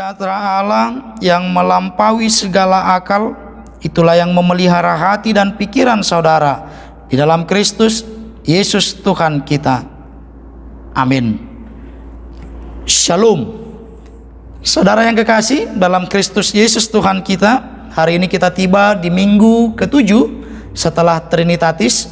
Sejahtera Allah yang melampaui segala akal, itulah yang memelihara hati dan pikiran saudara di dalam Kristus Yesus Tuhan kita. Amin. Shalom. Saudara yang kekasih dalam Kristus Yesus Tuhan kita, hari ini kita tiba di minggu ke-7 setelah Trinitatis,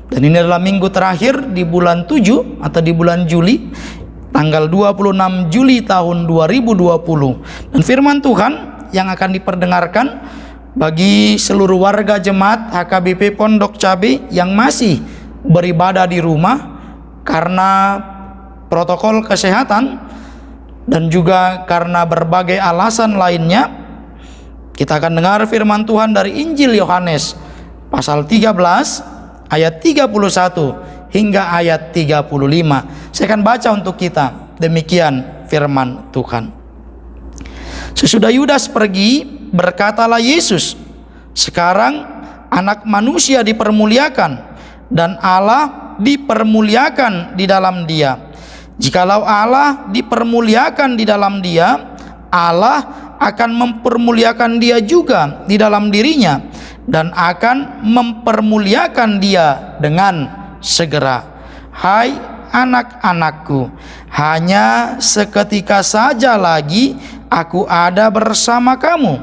dan ini adalah minggu terakhir di bulan 7 atau di bulan Juli, tanggal 26 Juli tahun 2020. Dan firman Tuhan yang akan diperdengarkan bagi seluruh warga jemaat HKBP Pondok Cabe yang masih beribadah di rumah karena protokol kesehatan dan juga karena berbagai alasan lainnya. Kita akan dengar firman Tuhan dari Injil Yohanes pasal 13 ayat 31 hingga ayat 35. Saya akan baca untuk kita. Demikian firman Tuhan. Sesudah Yudas pergi, berkatalah Yesus, "Sekarang Anak Manusia dipermuliakan dan Allah dipermuliakan di dalam Dia. Jikalau Allah dipermuliakan di dalam Dia, Allah akan mempermuliakan Dia juga di dalam dirinya dan akan mempermuliakan Dia dengan segera. Hai anak-anakku, hanya seketika saja lagi aku ada bersama kamu.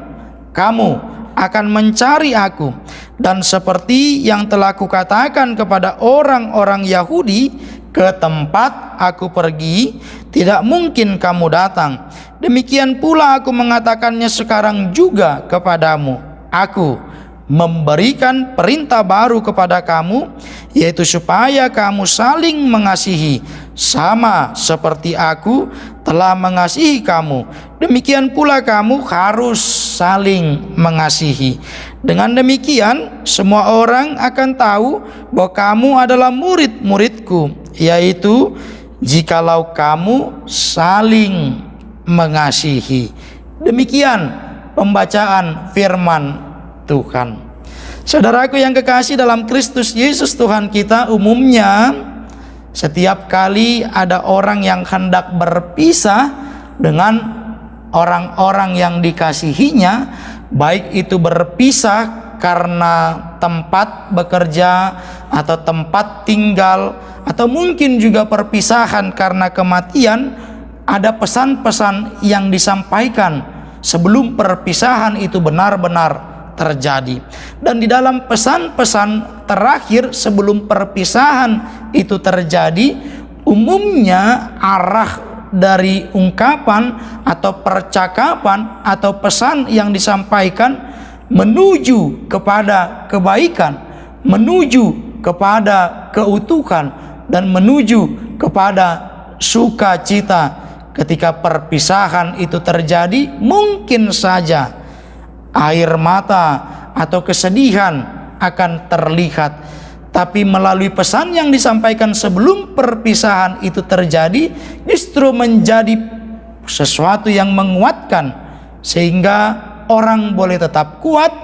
Kamu akan mencari aku, dan seperti yang telah kukatakan kepada orang-orang Yahudi, ke tempat aku pergi tidak mungkin kamu datang. Demikian pula aku mengatakannya sekarang juga kepadamu. Aku memberikan perintah baru kepada kamu, yaitu supaya kamu saling mengasihi, sama seperti aku telah mengasihi kamu. Demikian pula kamu harus saling mengasihi. Dengan demikian semua orang akan tahu bahwa kamu adalah murid-muridku, yaitu jikalau kamu saling mengasihi." Demikian pembacaan firman Tuhan. Saudaraku yang kekasih dalam Kristus Yesus Tuhan kita, umumnya setiap kali ada orang yang hendak berpisah dengan orang-orang yang dikasihinya, baik itu berpisah karena tempat bekerja atau tempat tinggal, atau mungkin juga perpisahan karena kematian, ada pesan-pesan yang disampaikan sebelum perpisahan itu benar-benar terjadi. Dan di dalam pesan-pesan terakhir sebelum perpisahan itu terjadi, umumnya arah dari ungkapan atau percakapan atau pesan yang disampaikan menuju kepada kebaikan, menuju kepada keutuhan, dan menuju kepada sukacita. Ketika perpisahan itu terjadi, mungkin saja air mata atau kesedihan akan terlihat, tapi melalui pesan yang disampaikan sebelum perpisahan itu terjadi, justru menjadi sesuatu yang menguatkan, sehingga orang boleh tetap kuat,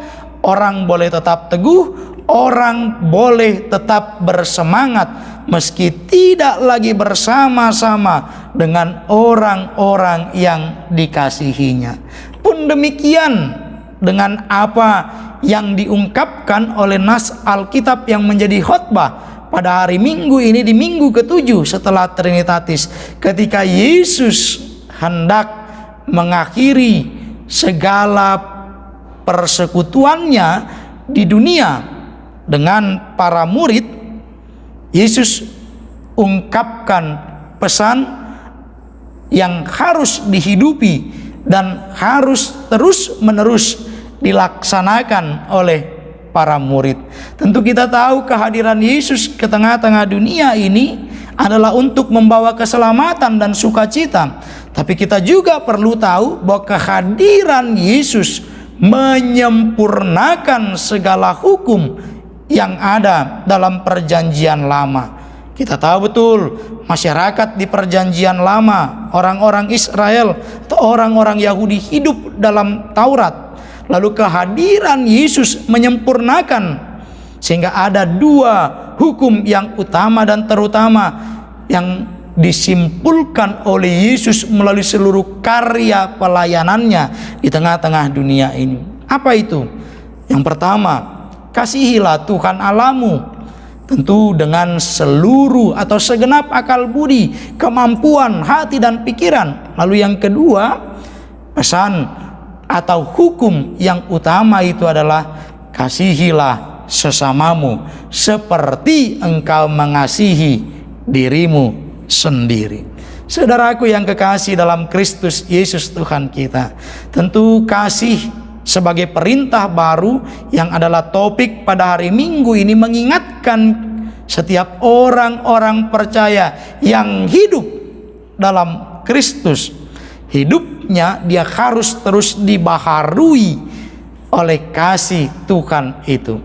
orang boleh tetap teguh, orang boleh tetap bersemangat meski tidak lagi bersama-sama dengan orang-orang yang dikasihinya. Pun demikian dengan apa yang diungkapkan oleh nas Alkitab yang menjadi khotbah pada hari Minggu ini, di minggu ke-7 setelah Trinitatis, ketika Yesus hendak mengakhiri segala persekutuannya di dunia dengan para murid. Yesus ungkapkan pesan yang harus dihidupi dan harus terus-menerus dilaksanakan oleh para murid. Tentu kita tahu kehadiran Yesus ke tengah-tengah dunia ini adalah untuk membawa keselamatan dan sukacita. Tapi kita juga perlu tahu bahwa kehadiran Yesus menyempurnakan segala hukum yang ada dalam perjanjian lama. Kita tahu betul masyarakat di perjanjian lama, orang-orang Israel atau orang-orang Yahudi hidup dalam Taurat. Lalu kehadiran Yesus menyempurnakan, sehingga ada dua hukum yang utama dan terutama yang disimpulkan oleh Yesus melalui seluruh karya pelayanannya di tengah-tengah dunia ini. Apa itu? Yang pertama, kasihilah Tuhan Allahmu, tentu dengan seluruh atau segenap akal budi, kemampuan, hati dan pikiran. Lalu yang kedua, pesan atau hukum yang utama itu adalah kasihilah sesamamu seperti engkau mengasihi dirimu sendiri. Saudaraku yang kekasih dalam Kristus Yesus Tuhan kita, tentu kasih sebagai perintah baru yang adalah topik pada hari Minggu ini mengingatkan setiap orang-orang percaya yang hidup dalam Kristus, hidupnya dia harus terus dibaharui oleh kasih Tuhan itu.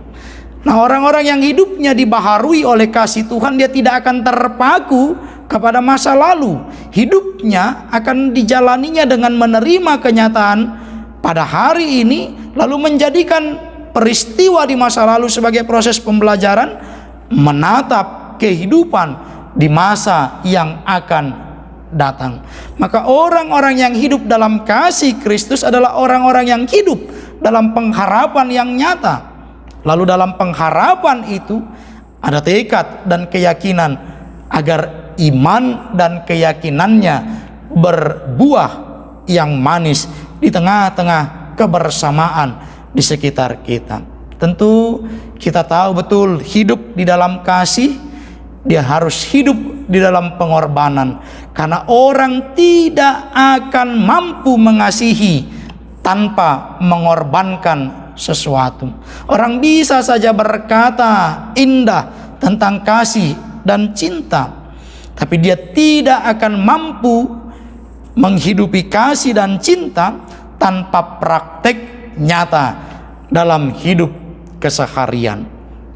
Nah, orang-orang yang hidupnya dibaharui oleh kasih Tuhan, dia tidak akan terpaku kepada masa lalu. Hidupnya akan dijalaninya dengan menerima kenyataan pada hari ini, lalu menjadikan peristiwa di masa lalu sebagai proses pembelajaran, menatap kehidupan di masa yang akan datang. Maka orang-orang yang hidup dalam kasih Kristus adalah orang-orang yang hidup dalam pengharapan yang nyata. Lalu dalam pengharapan itu ada tekad dan keyakinan agar iman dan keyakinannya berbuah yang manis di tengah-tengah kebersamaan di sekitar kita. Tentu kita tahu betul hidup di dalam kasih, dia harus hidup di dalam pengorbanan, karena orang tidak akan mampu mengasihi tanpa mengorbankan sesuatu. Orang bisa saja berkata indah tentang kasih dan cinta, tapi dia tidak akan mampu menghidupi kasih dan cinta tanpa praktek nyata dalam hidup keseharian,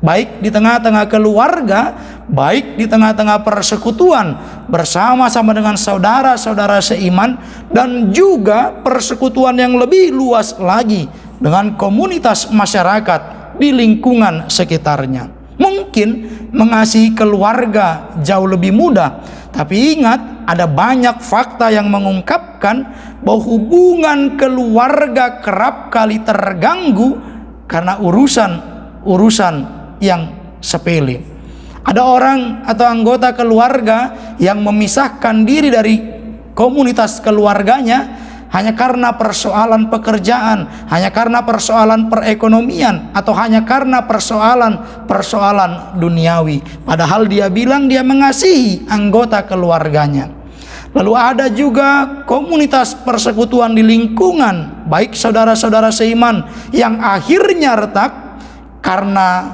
baik di tengah-tengah keluarga, baik di tengah-tengah persekutuan bersama-sama dengan saudara-saudara seiman, dan juga persekutuan yang lebih luas lagi dengan komunitas masyarakat di lingkungan sekitarnya. Mungkin mengasihi keluarga jauh lebih mudah, tapi ingat, ada banyak fakta yang mengungkapkan bahwa hubungan keluarga kerap kali terganggu karena urusan yang sepele. Ada orang atau anggota keluarga yang memisahkan diri dari komunitas keluarganya hanya karena persoalan pekerjaan, hanya karena persoalan perekonomian, atau hanya karena persoalan duniawi. Padahal dia bilang dia mengasihi anggota keluarganya. Lalu ada juga komunitas persekutuan di lingkungan, baik saudara-saudara seiman, yang akhirnya retak karena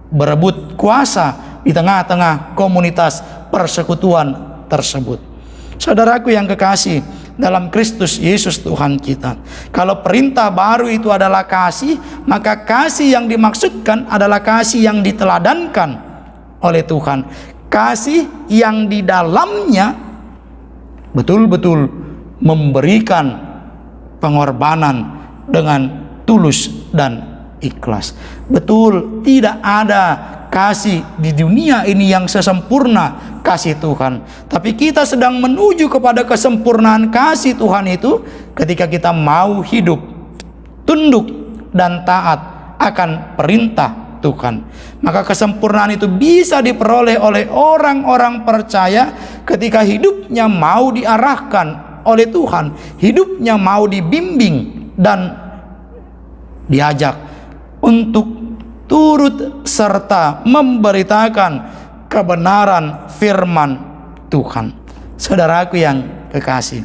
berebut kuasa di tengah-tengah komunitas persekutuan tersebut. Saudaraku yang kekasih dalam Kristus Yesus Tuhan kita, kalau perintah baru itu adalah kasih, maka kasih yang dimaksudkan adalah kasih yang diteladankan oleh Tuhan, kasih yang di dalamnya betul-betul memberikan pengorbanan dengan tulus dan ikhlas. Betul, tidak ada kasih di dunia ini yang sesempurna kasih Tuhan, tapi kita sedang menuju kepada kesempurnaan kasih Tuhan itu ketika kita mau hidup tunduk dan taat akan perintah Tuhan. Maka kesempurnaan itu bisa diperoleh oleh orang-orang percaya ketika hidupnya mau diarahkan oleh Tuhan, hidupnya mau dibimbing dan diajak untuk turut serta memberitakan kebenaran firman Tuhan. Saudaraku yang kekasih,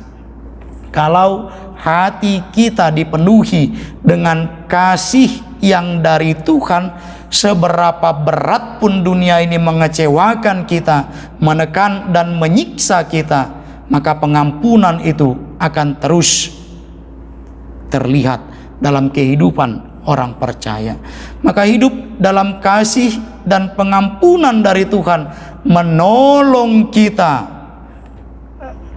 kalau hati kita dipenuhi dengan kasih yang dari Tuhan, seberapa berat pun dunia ini mengecewakan kita, menekan dan menyiksa kita, maka pengampunan itu akan terus terlihat dalam kehidupan orang percaya. Maka hidup dalam kasih dan pengampunan dari Tuhan menolong kita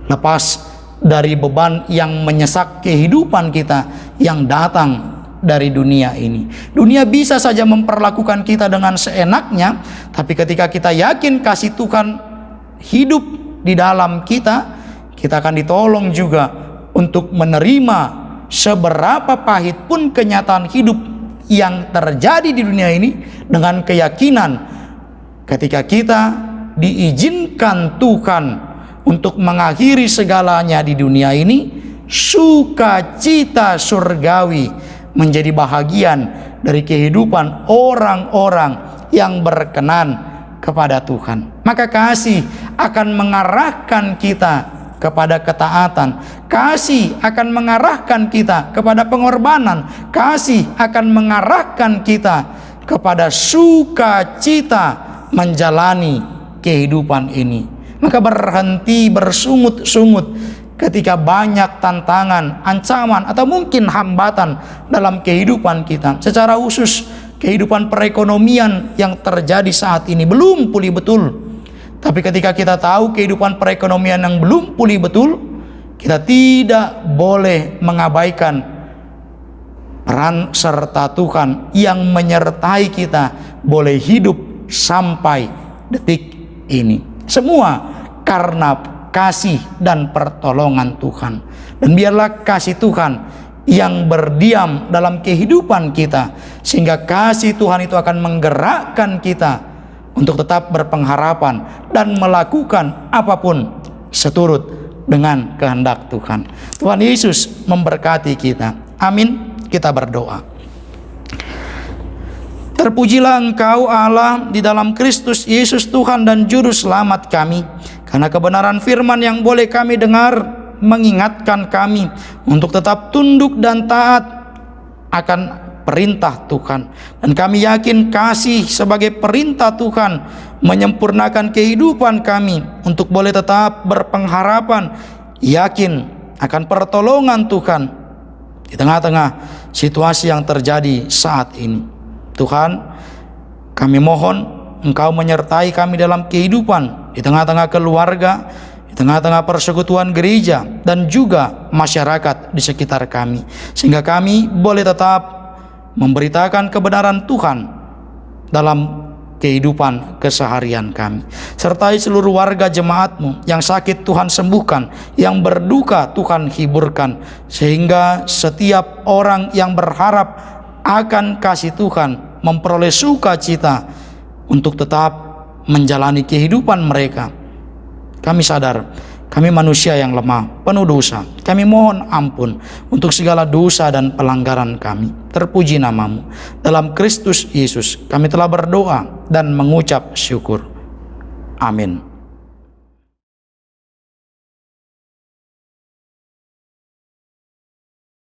lepas dari beban yang menyesak kehidupan kita yang datang dari dunia ini. Dunia bisa saja memperlakukan kita dengan seenaknya, tapi ketika kita yakin kasih Tuhan hidup di dalam kita, kita akan ditolong juga untuk menerima seberapa pahit pun kenyataan hidup yang terjadi di dunia ini, dengan keyakinan ketika kita diizinkan Tuhan untuk mengakhiri segalanya di dunia ini, sukacita surgawi menjadi bahagian dari kehidupan orang-orang yang berkenan kepada Tuhan. Maka kasih akan mengarahkan kita kepada ketaatan, kasih akan mengarahkan kita kepada pengorbanan, kasih akan mengarahkan kita kepada sukacita menjalani kehidupan ini. Maka berhenti bersungut-sungut ketika banyak tantangan, ancaman, atau mungkin hambatan dalam kehidupan kita. Secara khusus kehidupan perekonomian yang terjadi saat ini belum pulih betul. Tapi ketika kita tahu kehidupan perekonomian yang belum pulih betul, kita tidak boleh mengabaikan peran serta Tuhan yang menyertai kita boleh hidup sampai detik ini. Semua karena kasih dan pertolongan Tuhan. Dan biarlah kasih Tuhan yang berdiam dalam kehidupan kita, sehingga kasih Tuhan itu akan menggerakkan kita untuk tetap berpengharapan dan melakukan apapun seturut dengan kehendak Tuhan. Tuhan Yesus memberkati kita. Amin. Kita berdoa. Terpujilah Engkau Allah di dalam Kristus Yesus Tuhan dan Juru Selamat kami, karena kebenaran firman yang boleh kami dengar mengingatkan kami untuk tetap tunduk dan taat akan perintah Tuhan. Dan kami yakin kasih sebagai perintah Tuhan menyempurnakan kehidupan kami untuk boleh tetap berpengharapan, yakin akan pertolongan Tuhan di tengah-tengah situasi yang terjadi saat ini. Tuhan, kami mohon Engkau menyertai kami dalam kehidupan di tengah-tengah keluarga, di tengah-tengah persekutuan gereja, dan juga masyarakat di sekitar kami, sehingga kami boleh tetap memberitakan kebenaran Tuhan dalam kehidupan keseharian kami. Sertai seluruh warga jemaat-Mu yang sakit Tuhan sembuhkan, yang berduka Tuhan hiburkan, sehingga setiap orang yang berharap akan kasih Tuhan memperoleh sukacita untuk tetap menjalani kehidupan mereka. Kami sadar kami manusia yang lemah, penuh dosa. Kami mohon ampun untuk segala dosa dan pelanggaran kami. Terpuji nama-Mu. Dalam Kristus Yesus kami telah berdoa dan mengucap syukur. Amin.